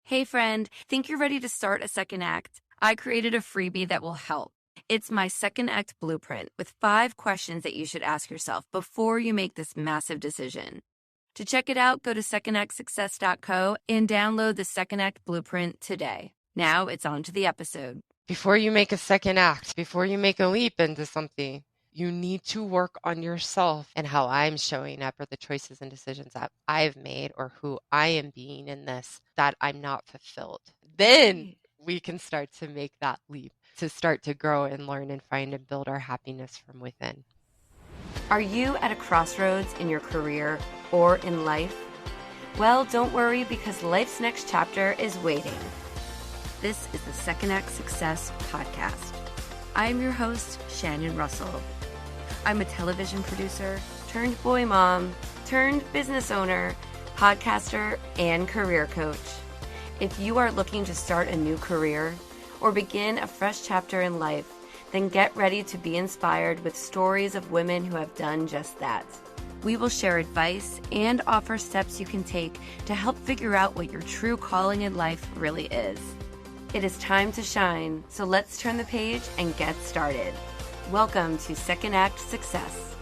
Hey friend, think you're ready to start a second act? I created a freebie that will help. It's my second act blueprint with 5 questions that you should ask yourself before you make this massive decision. To check it out, go to secondactsuccess.co and download the second act blueprint today. Now it's on to the episode. Before you make a second act, before you make a leap into something, you need to work on yourself and how I'm showing up or the choices and decisions that I've made or who I am being in this that I'm not fulfilled. Then we can start to make that leap to start to grow and learn and find and build our happiness from within. Are you at a crossroads in your career or in life? Well, don't worry because life's next chapter is waiting. This is the Second Act Success Podcast. I'm your host, Shannon Russell. I'm a television producer, turned boy mom, turned business owner, podcaster, and career coach. If you are looking to start a new career or begin a fresh chapter in life, then get ready to be inspired with stories of women who have done just that. We will share advice and offer steps you can take to help figure out what your true calling in life really is. It is time to shine, so let's turn the page and get started. Welcome to Second Act Success.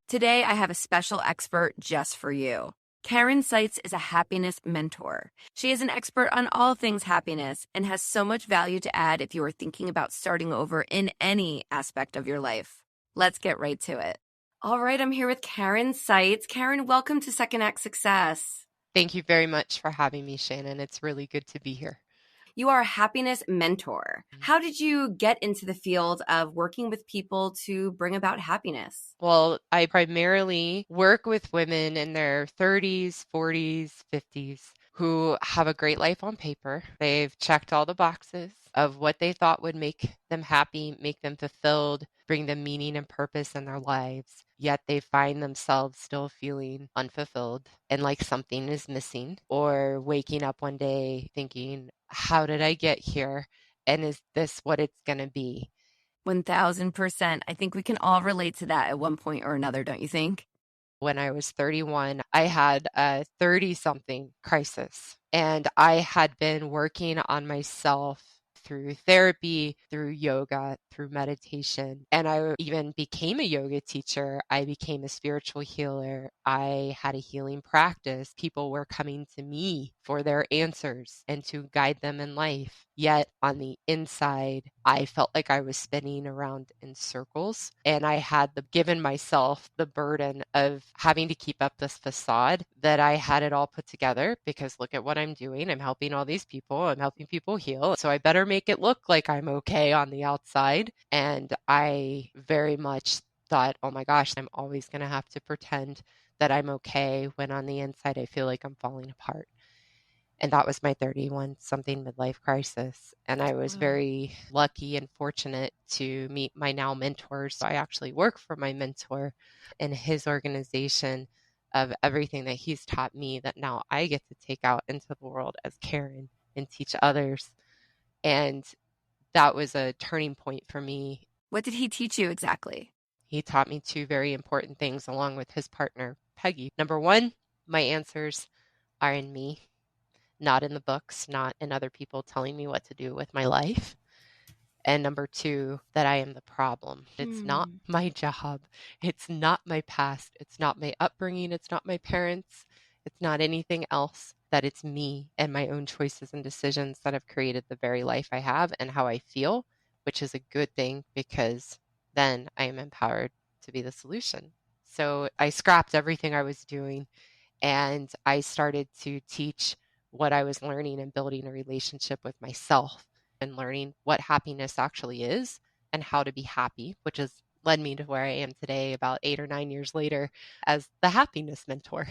Today, I have a special expert just for you. Karyn Seitz is a happiness mentor. She is an expert on all things happiness and has so much value to add if you are thinking about starting over in any aspect of your life. Let's get right to it. All right, I'm here with Karyn Seitz. Karyn, welcome to Second Act Success. Thank you very much for having me, Shannon. It's really good to be here. You are a happiness mentor. How did you get into the field of working with people to bring about happiness? Well, I primarily work with women in their 30s, 40s, 50s who have a great life on paper. They've checked all the boxes of what they thought would make them happy, make them fulfilled, bring them meaning and purpose in their lives. Yet they find themselves still feeling unfulfilled and like something is missing, or waking up one day thinking, how did I get here? And is this what it's going to be? 1000%. I think we can all relate to that at one point or another, don't you think? When I was 31, I had a 30-something crisis, and I had been working on myself through therapy, through yoga, through meditation, and I even became a yoga teacher. I became a spiritual healer. I had a healing practice. People were coming to me for their answers and to guide them in life. Yet on the inside, I felt like I was spinning around in circles, and I had given myself the burden of having to keep up this facade that I had it all put together because look at what I'm doing. I'm helping all these people. I'm helping people heal. So I better make it look like I'm okay on the outside. And I very much thought, oh my gosh, I'm always going to have to pretend that I'm okay when on the inside I feel like I'm falling apart. And that was my 31-something midlife crisis. And I was very lucky and fortunate to meet my now mentors. So I actually work for my mentor in his organization of everything that he's taught me that now I get to take out into the world as Karyn and teach others. And that was a turning point for me. What did he teach you exactly? He taught me 2 very important things along with his partner, Peggy. Number 1, my answers are in me. Not in the books, not in other people telling me what to do with my life. And number 2, that I am the problem. It's not my job. It's not my past. It's not my upbringing. It's not my parents. It's not anything else. That it's me and my own choices and decisions that have created the very life I have and how I feel, which is a good thing because then I am empowered to be the solution. So I scrapped everything I was doing and I started to teach what I was learning and building a relationship with myself and learning what happiness actually is and how to be happy, which has led me to where I am today about 8 or 9 years later as the happiness mentor.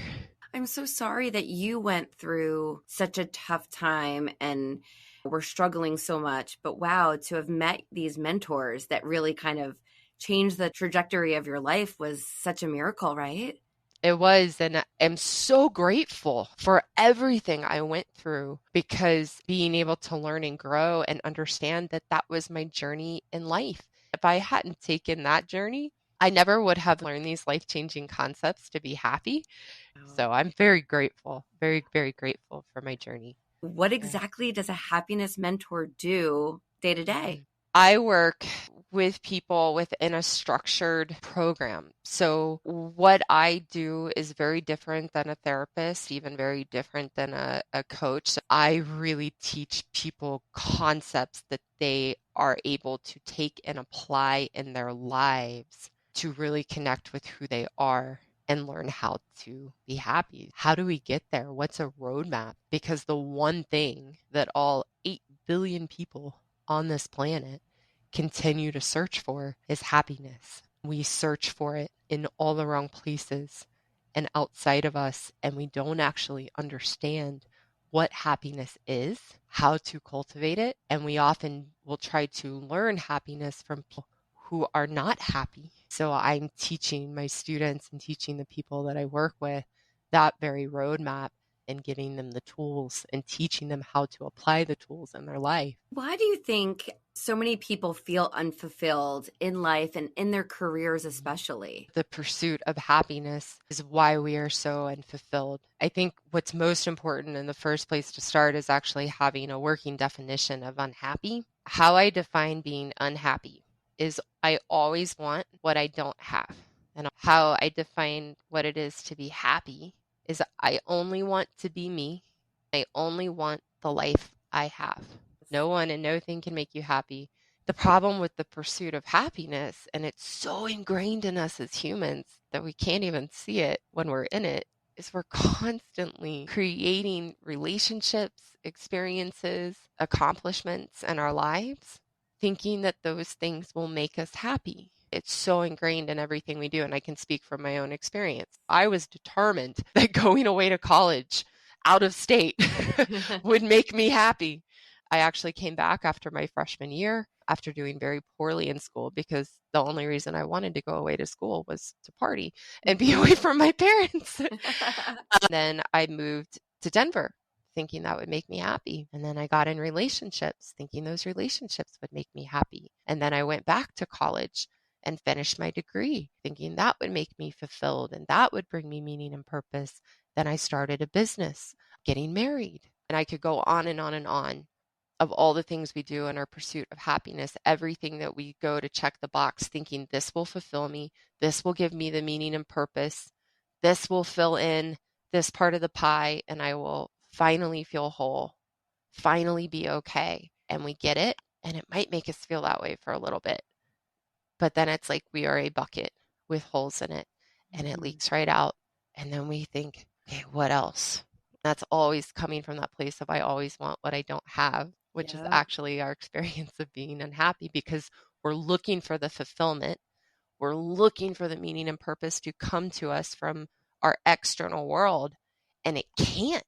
I'm so sorry that you went through such a tough time and were struggling so much. But wow, to have met these mentors that really kind of changed the trajectory of your life was such a miracle, right? It was, and I'm so grateful for everything I went through because being able to learn and grow and understand that that was my journey in life. If I hadn't taken that journey, I never would have learned these life-changing concepts to be happy. Wow. So I'm very grateful, very, very grateful for my journey. What Yeah. exactly does a happiness mentor do day to day? I work with people within a structured program. So what I do is very different than a therapist, even very different than a coach. So I really teach people concepts that they are able to take and apply in their lives to really connect with who they are and learn how to be happy. How do we get there? What's a roadmap? Because the one thing that all 8 billion people on this planet continue to search for is happiness. We search for it in all the wrong places and outside of us, and we don't actually understand what happiness is, how to cultivate it, and we often will try to learn happiness from people who are not happy. So I'm teaching my students and teaching the people that I work with that very roadmap and giving them the tools and teaching them how to apply the tools in their life. Why do you think so many people feel unfulfilled in life and in their careers, especially? The pursuit of happiness is why we are so unfulfilled. I think what's most important in the first place to start is actually having a working definition of unhappy. How I define being unhappy is I always want what I don't have. And how I define what it is to be happy is I only want to be me. I only want the life I have. No one and no thing can make you happy. The problem with the pursuit of happiness, and it's so ingrained in us as humans that we can't even see it when we're in it, is we're constantly creating relationships, experiences, accomplishments in our lives, thinking that those things will make us happy. It's so ingrained in everything we do, and I can speak from my own experience. I was determined that going away to college out of state would make me happy. I actually came back after my freshman year after doing very poorly in school because the only reason I wanted to go away to school was to party and be away from my parents. Then I moved to Denver thinking that would make me happy. And then I got in relationships thinking those relationships would make me happy. And then I went back to college and finished my degree thinking that would make me fulfilled and that would bring me meaning and purpose. Then I started a business, getting married, and I could go on and on and on of all the things we do in our pursuit of happiness, everything that we go to check the box thinking this will fulfill me, this will give me the meaning and purpose, this will fill in this part of the pie, and I will finally feel whole, finally be okay. And we get it, and it might make us feel that way for a little bit. But then it's like we are a bucket with holes in it, and it leaks right out. And then we think, okay, what else? That's always coming from that place of I always want what I don't have, which is actually our experience of being unhappy because we're looking for the fulfillment. We're looking for the meaning and purpose to come to us from our external world, and it can't.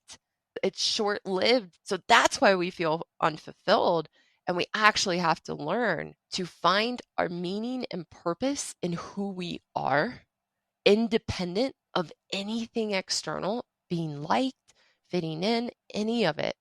It's short lived. So that's why we feel unfulfilled. And we actually have to learn to find our meaning and purpose in who we are, independent of anything external, being liked, fitting in, any of it.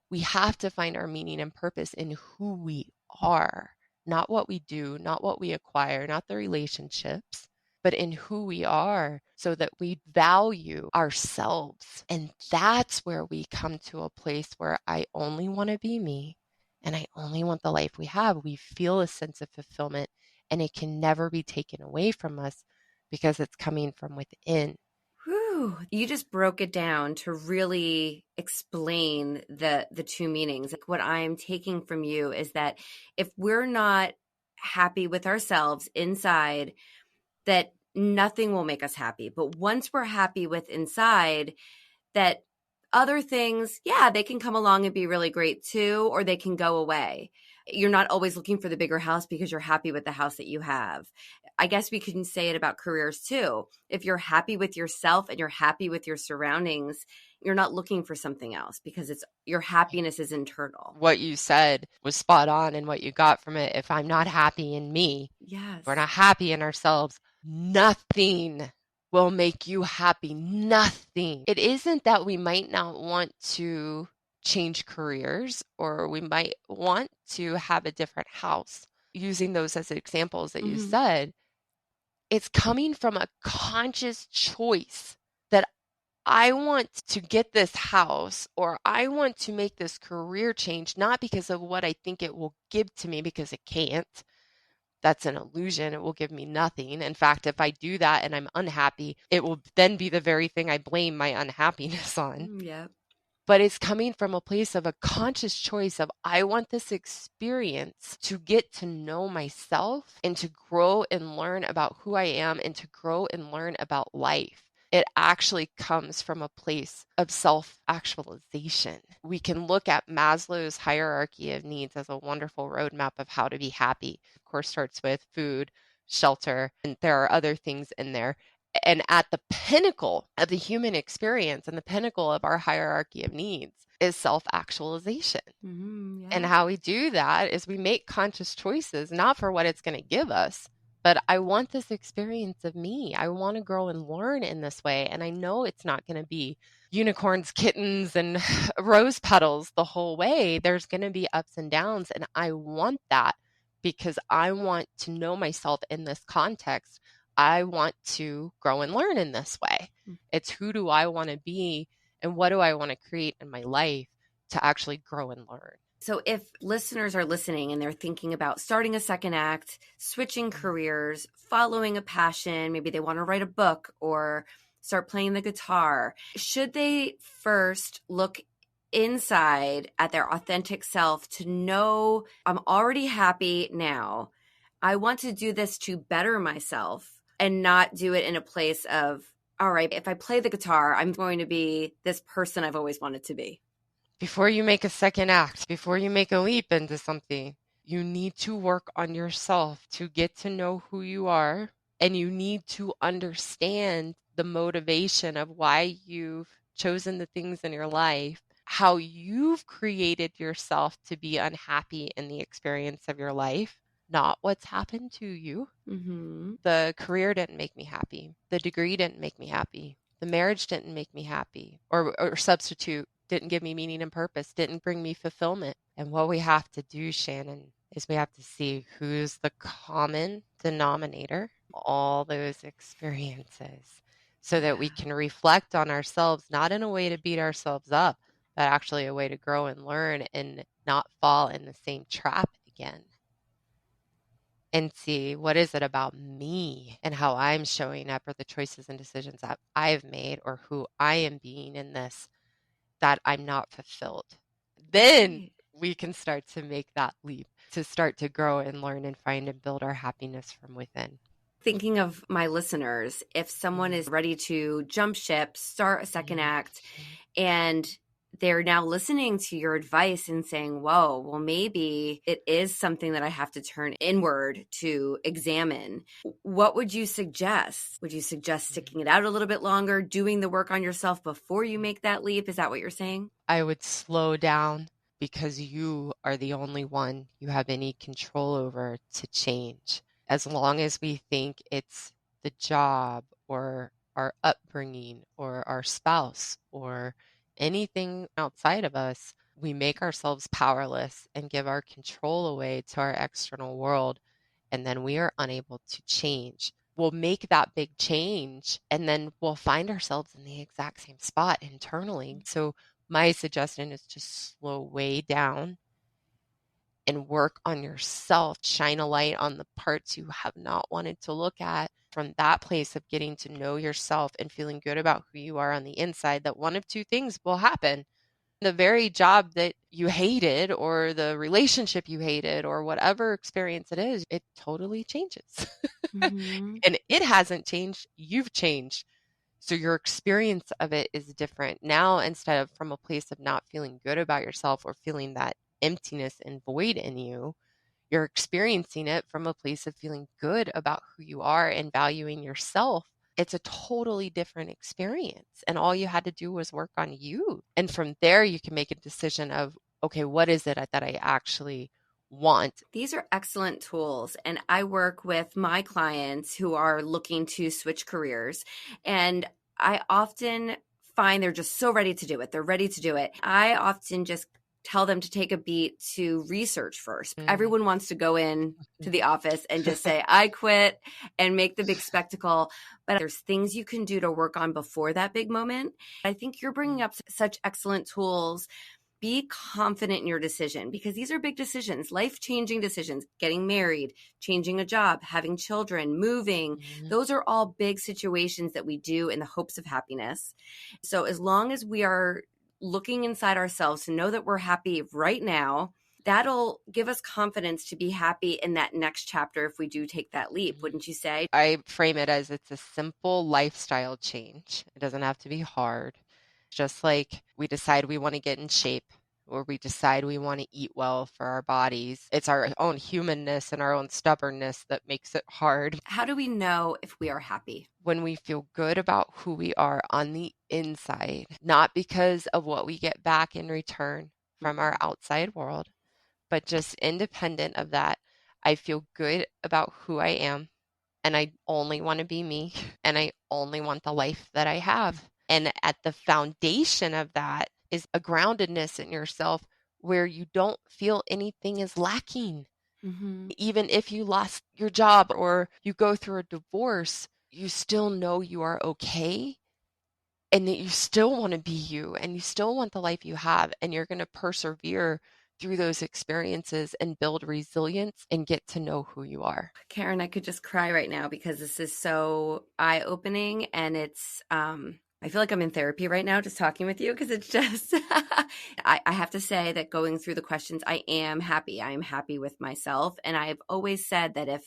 We have to find our meaning and purpose in who we are, not what we do, not what we acquire, not the relationships, but in who we are so that we value ourselves. And that's where we come to a place where I only want to be me and I only want the life we have. We feel a sense of fulfillment and it can never be taken away from us because it's coming from within. Whew. You just broke it down to really explain the two meanings. Like what I'm taking from you is that if we're not happy with ourselves inside, that nothing will make us happy. But once we're happy with inside, that other things, yeah, they can come along and be really great too, or they can go away. You're not always looking for the bigger house because you're happy with the house that you have. I guess we can say it about careers too. If you're happy with yourself and you're happy with your surroundings, you're not looking for something else because it's your happiness is internal. What you said was spot on and what you got from it. If I'm not happy in me, Yes. we're not happy in ourselves, nothing will make you happy. Nothing. It isn't that we might not want to change careers or we might want to have a different house. Using those as examples that you said, it's coming from a conscious choice that I want to get this house, or I want to make this career change, not because of what I think it will give to me, because it can't. That's an illusion. It will give me nothing. In fact, if I do that and I'm unhappy, it will then be the very thing I blame my unhappiness on. Yeah. But it's coming from a place of a conscious choice of, I want this experience to get to know myself and to grow and learn about who I am and to grow and learn about life. It actually comes from a place of self-actualization. We can look at Maslow's hierarchy of needs as a wonderful roadmap of how to be happy. Of course, starts with food, shelter, and there are other things in there. And at the pinnacle of the human experience and the pinnacle of our hierarchy of needs is self-actualization. Yeah. And how we do that is we make conscious choices, not for what it's going to give us, but I want this experience of me. I want to grow and learn in this way. And I know it's not going to be unicorns, kittens, and rose petals the whole way. There's going to be ups and downs. And I want that because I want to know myself in this context. I want to grow and learn in this way. It's who do I want to be and what do I want to create in my life to actually grow and learn. So if listeners are listening and they're thinking about starting a second act, switching careers, following a passion, maybe they want to write a book or start playing the guitar, should they first look inside at their authentic self to know, I'm already happy now. I want to do this to better myself and not do it in a place of, all right, if I play the guitar, I'm going to be this person I've always wanted to be. Before you make a second act, before you make a leap into something, you need to work on yourself to get to know who you are. And you need to understand the motivation of why you've chosen the things in your life, how you've created yourself to be unhappy in the experience of your life, not what's happened to you. The career didn't make me happy. The degree didn't make me happy. The marriage didn't make me happy, or substitute didn't give me meaning and purpose, didn't bring me fulfillment. And what we have to do, Shannon, is we have to see who's the common denominator, all those experiences, so that we can reflect on ourselves, not in a way to beat ourselves up, but actually a way to grow and learn and not fall in the same trap again. And see, what is it about me and how I'm showing up, or the choices and decisions that I've made, or who I am being in this, that I'm not fulfilled. Then we can start to make that leap to start to grow and learn and find and build our happiness from within. Thinking of my listeners, if someone is ready to jump ship, start a second act, and they're now listening to your advice and saying, whoa, well, maybe it is something that I have to turn inward to examine. What would you suggest? Would you suggest sticking it out a little bit longer, doing the work on yourself before you make that leap? Is that what you're saying? I would slow down, because you are the only one you have any control over to change. As long as we think it's the job or our upbringing or our spouse or anything outside of us, we make ourselves powerless and give our control away to our external world, and then we are unable to change. We'll make that big change and then we'll find ourselves in the exact same spot internally. So my suggestion is to slow way down and work on yourself. Shine a light on the parts you have not wanted to look at. From that place of getting to know yourself and feeling good about who you are on the inside, that one of two things will happen. The very job that you hated, or the relationship you hated, or whatever experience it is, it totally changes. And it hasn't changed. You've changed. So your experience of it is different. Now, instead of from a place of not feeling good about yourself or feeling that emptiness and void in you, you're experiencing it from a place of feeling good about who you are and valuing yourself. It's a totally different experience. And all you had to do was work on you. And from there, you can make a decision of, okay, what is it that I actually want? These are excellent tools. And I work with my clients who are looking to switch careers. And I often find they're just so ready to do it. They're ready to do it. I often just tell them to take a beat to research first. Mm. Everyone wants to go in to the office and just say, I quit, and make the big spectacle. But there's things you can do to work on before that big moment. I think you're bringing up such excellent tools. Be confident in your decision, because these are big decisions, life-changing decisions. Getting married, changing a job, having children, moving. Those are all big situations that we do in the hopes of happiness. So as long as we are looking inside ourselves to know that we're happy right now, that'll give us confidence to be happy in that next chapter if we do take that leap, wouldn't you say? I frame it as it's a simple lifestyle change. It doesn't have to be hard. Just like we decide we want to get in shape, or we decide we want to eat well for our bodies. It's our own humanness and our own stubbornness that makes it hard. How do we know if we are happy? When we feel good about who we are on the inside, not because of what we get back in return from our outside world, but just independent of that. I feel good about who I am, and I only want to be me, and I only want the life that I have. And at the foundation of that is a groundedness in yourself where you don't feel anything is lacking. Even if you lost your job or you go through a divorce, you still know you are okay, and that you still want to be you, and you still want the life you have, and you're going to persevere through those experiences and build resilience and get to know who you are. Karyn, I could just cry right now because this is so eye-opening, and it's I feel like I'm in therapy right now just talking with you, because it's just I have to say that going through the questions, I am happy. I am happy with myself, and I've always said that if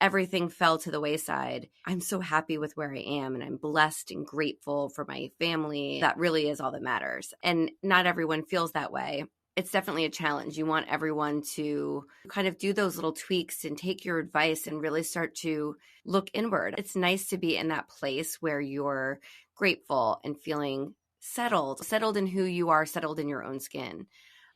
everything fell to the wayside, I'm so happy with where I am, and I'm blessed and grateful for my family. That really is all that matters. And not everyone feels that way. It's definitely a challenge. You want everyone to kind of do those little tweaks and take your advice and really start to look inward. It's nice to be in that place where you're grateful and feeling settled in who you are, settled in your own skin.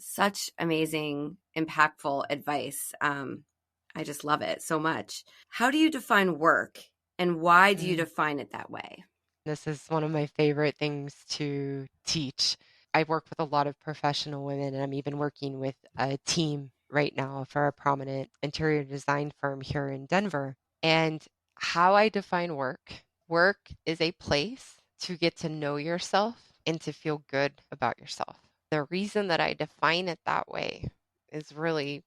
Such amazing, impactful advice. I just love it so much. How do you define work, and why do you define it that way? This is one of my favorite things to teach. I work with a lot of professional women, and I'm even working with a team right now for a prominent interior design firm here in Denver. And how I define work is a place to get to know yourself and to feel good about yourself. The reason that I define it that way is really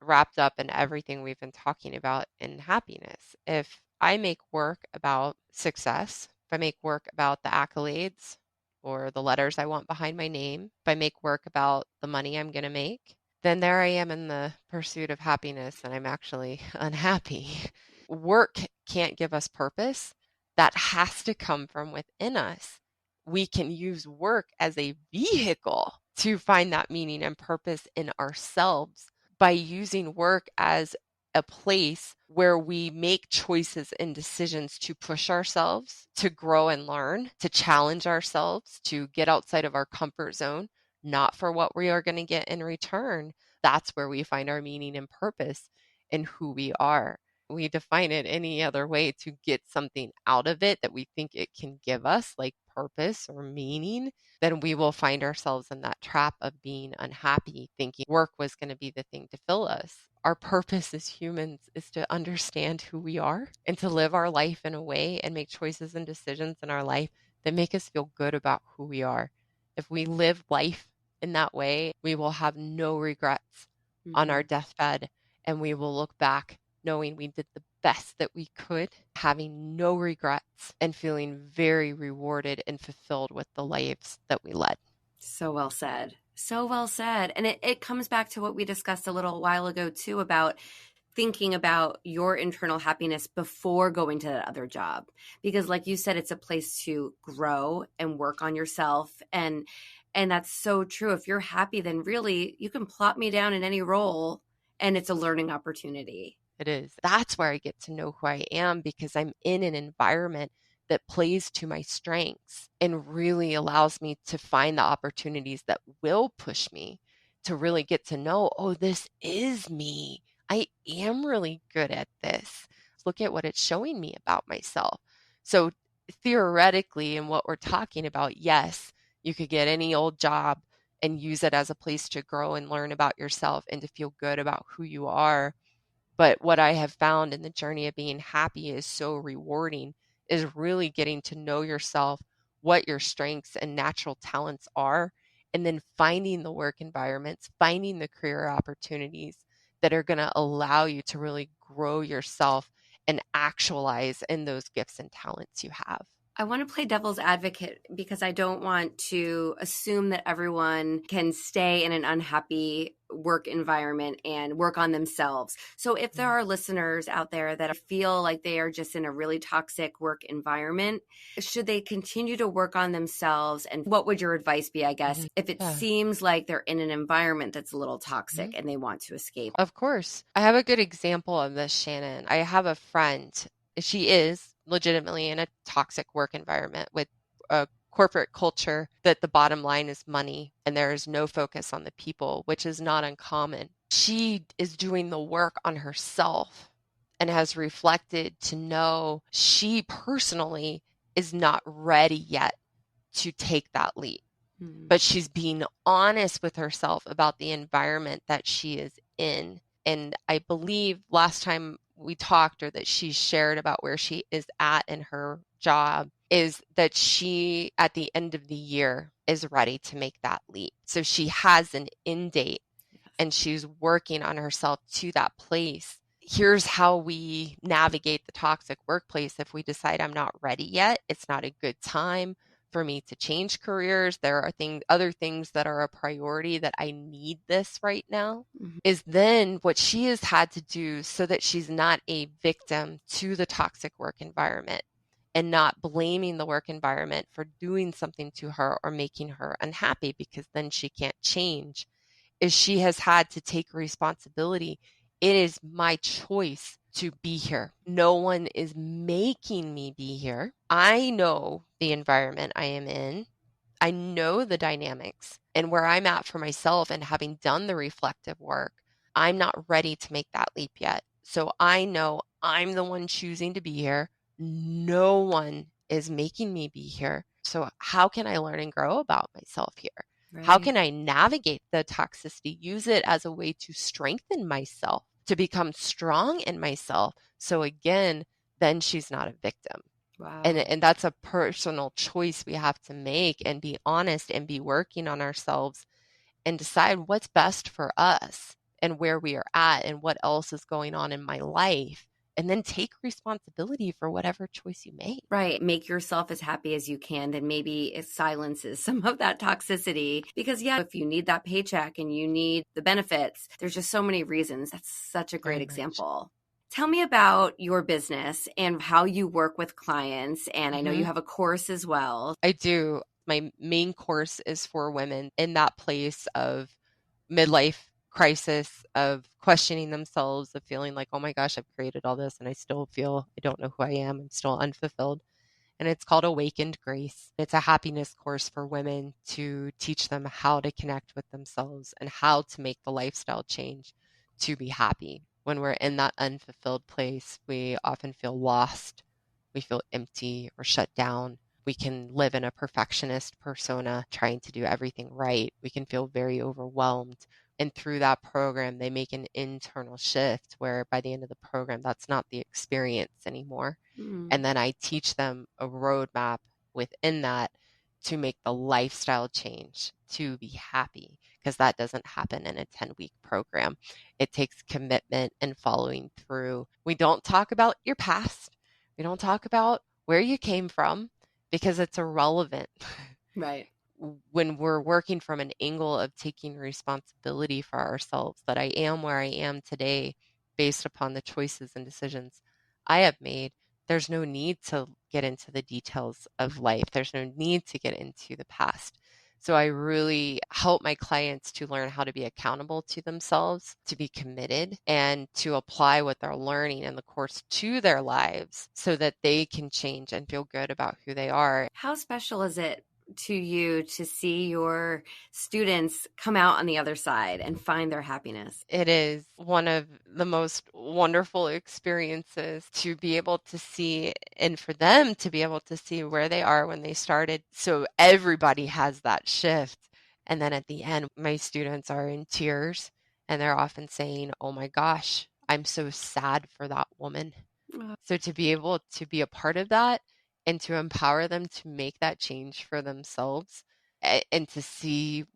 wrapped up in everything we've been talking about in happiness. If I make work about success, if I make work about the accolades or the letters I want behind my name, if I make work about the money I'm going to make, then there I am in the pursuit of happiness, and I'm actually unhappy. Work can't give us purpose. That has to come from within us. We can use work as a vehicle to find that meaning and purpose in ourselves by using work as a place where we make choices and decisions to push ourselves, to grow and learn, to challenge ourselves, to get outside of our comfort zone, not for what we are going to get in return. That's where we find our meaning and purpose in who we are. We define it any other way to get something out of it that we think it can give us, like purpose or meaning, then we will find ourselves in that trap of being unhappy, thinking work was going to be the thing to fill us. Our purpose as humans is to understand who we are and to live our life in a way and make choices and decisions in our life that make us feel good about who we are. If we live life in that way, we will have no regrets on our deathbed, and we will look back knowing we did the best that we could, having no regrets, and feeling very rewarded and fulfilled with the lives that we led. So well said. So well said. And it comes back to what we discussed a little while ago too, about thinking about your internal happiness before going to that other job. Because like you said, it's a place to grow and work on yourself. And that's so true. If you're happy, then really you can plop me down in any role, and it's a learning opportunity. It is. That's where I get to know who I am, because I'm in an environment that plays to my strengths and really allows me to find the opportunities that will push me to really get to know, oh, this is me. I am really good at this. Look at what it's showing me about myself. So theoretically, in what we're talking about, yes, you could get any old job and use it as a place to grow and learn about yourself and to feel good about who you are. But what I have found in the journey of being happy is so rewarding, is really getting to know yourself, what your strengths and natural talents are, and then finding the work environments, finding the career opportunities that are going to allow you to really grow yourself and actualize in those gifts and talents you have. I want to play devil's advocate because I don't want to assume that everyone can stay in an unhappy work environment and work on themselves. So if there are listeners out there that feel like they are just in a really toxic work environment, should they continue to work on themselves? And what would your advice be, I guess, if it seems like they're in an environment that's a little toxic and they want to escape? Of course. I have a good example of this, Shannon. I have a friend. She is legitimately in a toxic work environment with a corporate culture that the bottom line is money and there is no focus on the people, which is not uncommon. She is doing the work on herself and has reflected to know she personally is not ready yet to take that leap. But she's being honest with herself about the environment that she is in. And I believe last time we talked, or that she shared about where she is at in her job, is that she, at the end of the year, is ready to make that leap. So she has an end date and she's working on herself to that place. Here's how we navigate the toxic workplace. If we decide I'm not ready yet, it's not a good time for me to change careers. There are other things that are a priority that I need this right now, is then what she has had to do so that she's not a victim to the toxic work environment and not blaming the work environment for doing something to her or making her unhappy, because then she can't change, is she has had to take responsibility. It is my choice to be here. No one is making me be here. I know the environment I am in. I know the dynamics and where I'm at for myself, and having done the reflective work, I'm not ready to make that leap yet. So I know I'm the one choosing to be here. No one is making me be here. So how can I learn and grow about myself here? Right. How can I navigate the toxicity, use it as a way to strengthen myself, to become strong in myself? So again, then she's not a victim. Wow. And that's a personal choice we have to make, and be honest and be working on ourselves and decide what's best for us and where we are at and what else is going on in my life. And then take responsibility for whatever choice you make. Right. Make yourself as happy as you can. Then maybe it silences some of that toxicity. Because, if you need that paycheck and you need the benefits, there's just so many reasons. That's such a great example. Tell me about your business and how you work with clients. And I know you have a course as well. I do. My main course is for women in that place of midlife crisis, of questioning themselves, of feeling like, oh my gosh, I've created all this and I still feel I don't know who I am. I'm still unfulfilled. And it's called Awakened Grace. It's a happiness course for women to teach them how to connect with themselves and how to make the lifestyle change to be happy. When we're in that unfulfilled place, we often feel lost. We feel empty or shut down. We can live in a perfectionist persona, trying to do everything right. We can feel very overwhelmed. And through that program, they make an internal shift where by the end of the program, that's not the experience anymore. And then I teach them a roadmap within that to make the lifestyle change to be happy, because that doesn't happen in a 10-week program. It takes commitment and following through. We don't talk about your past. We don't talk about where you came from, because it's irrelevant. Right. When we're working from an angle of taking responsibility for ourselves, that I am where I am today based upon the choices and decisions I have made, there's no need to get into the details of life. There's no need to get into the past. So I really help my clients to learn how to be accountable to themselves, to be committed, and to apply what they're learning in the course to their lives so that they can change and feel good about who they are. How special is it to you to see your students come out on the other side and find their happiness? It is one of the most wonderful experiences to be able to see, and for them to be able to see where they are when they started. So everybody has that shift. And then at the end, my students are in tears and they're often saying, "Oh my gosh, I'm so sad for that woman." So to be able to be a part of that and to empower them to make that change for themselves and to see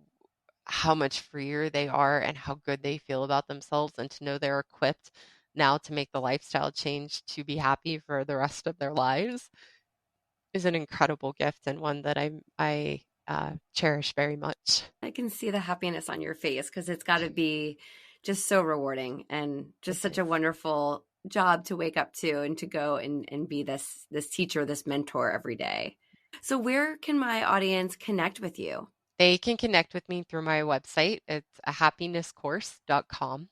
how much freer they are and how good they feel about themselves and to know they're equipped now to make the lifestyle change to be happy for the rest of their lives is an incredible gift and one that I cherish very much. I can see the happiness on your face because it's got to be just so rewarding and just such a wonderful job to wake up to and to go and be this teacher, this mentor every day. So where can my audience connect with you? They can connect with me through my website. It's happinesscourse.com.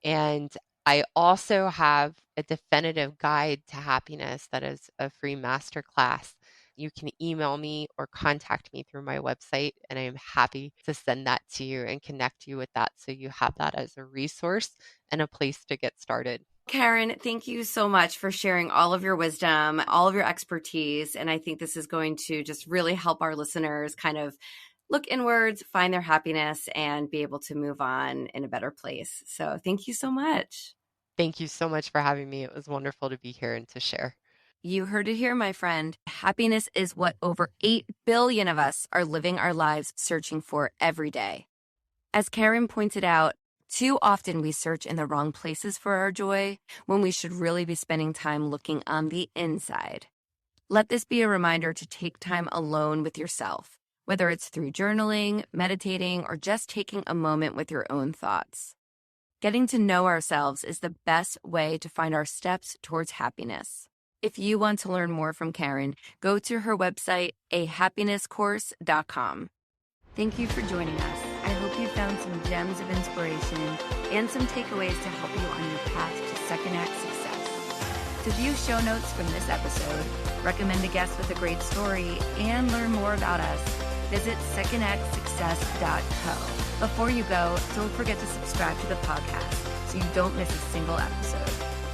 And I also have a definitive guide to happiness that is a free masterclass. You can email me or contact me through my website, and I am happy to send that to you and connect you with that so you have that as a resource and a place to get started. Karyn, thank you so much for sharing all of your wisdom, all of your expertise. And I think this is going to just really help our listeners kind of look inwards, find their happiness, and be able to move on in a better place. So thank you so much. Thank you so much for having me. It was wonderful to be here and to share. You heard it here, my friend. Happiness is what over 8 billion of us are living our lives searching for every day. As Karyn pointed out, too often we search in the wrong places for our joy when we should really be spending time looking on the inside. Let this be a reminder to take time alone with yourself, whether it's through journaling, meditating, or just taking a moment with your own thoughts. Getting to know ourselves is the best way to find our steps towards happiness. If you want to learn more from Karyn, go to her website, ahappinesscourse.com. Thank you for joining us. I hope you found some gems of inspiration and some takeaways to help you on your path to second act success. To view show notes from this episode, recommend a guest with a great story, and learn more about us, visit secondactsuccess.co. Before you go, don't forget to subscribe to the podcast so you don't miss a single episode.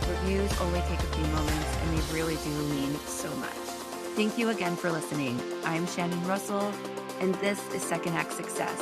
Reviews only take a few moments, and they really do mean so much. Thank you again for listening. I'm Shannon Russell, and this is Second Act Success.